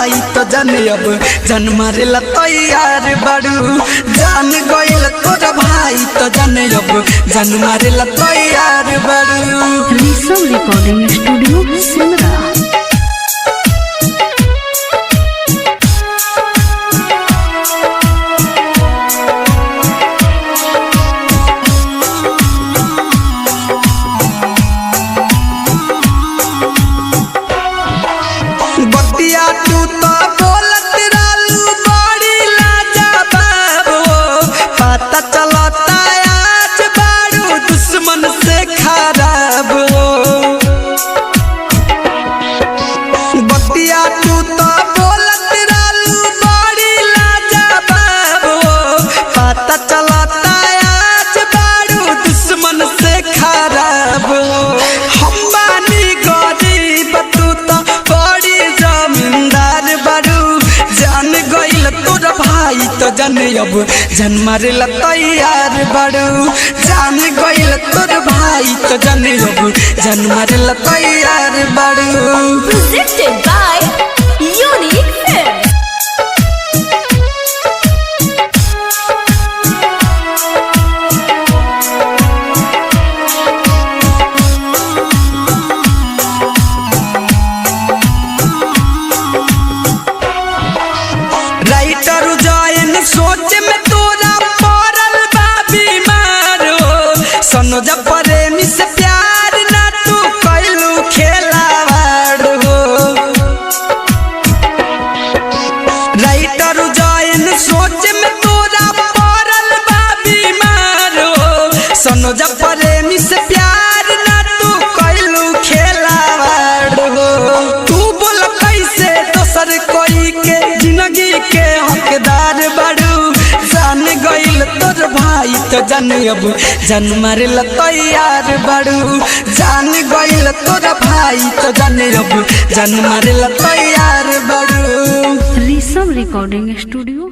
भाई तो जाने अब जान मारे ला तैयार बड़ू। जान गइल तोर भाई तो जाने अब जान मारे ला तैयार बड़ू। Rishabh recording studio Simra. बतिया तू तो बोलत रहलू बड़ी लाजवाब हो। पता चलता आज बारू दुश्मन से खराब हो। बतिया तू तो बोलत रहलू बड़ी लाजवाब हो। पता चलता आज बारू दुश्मन से खराब हो। हम बानी गरीब तू तो बड़ी जमींदार बड़ू। जान गइल तोर भाई तो जाने अब जान मारे ला तैयार बड़ू। जान गइल तोर भाई तो जाने अब जान मारे ला तैयार बड़ू। Presented by Unique Films. Writer Jayan सोच में तोरा पड़ल बा बीमार हो। सनोज प्रेमी से प्यार ना तू कैलू खेलावाड़ हो। राइटर जयन सोच में तोरा पड़ल बा बीमार हो। सनोज प्रेमी से प्यार ना तू कैलू खेलावाड़ हो। तू बोल कैसे दोसर कोई के जिंदगी के हकदार बड़ू। जान गइल तोर भाई तो जान अब जान मारे ला तैयार बड़ू। जान गइल तोर भाई तो जान अब जान मारे ला तैयार बड़ू। Rishabh recording studio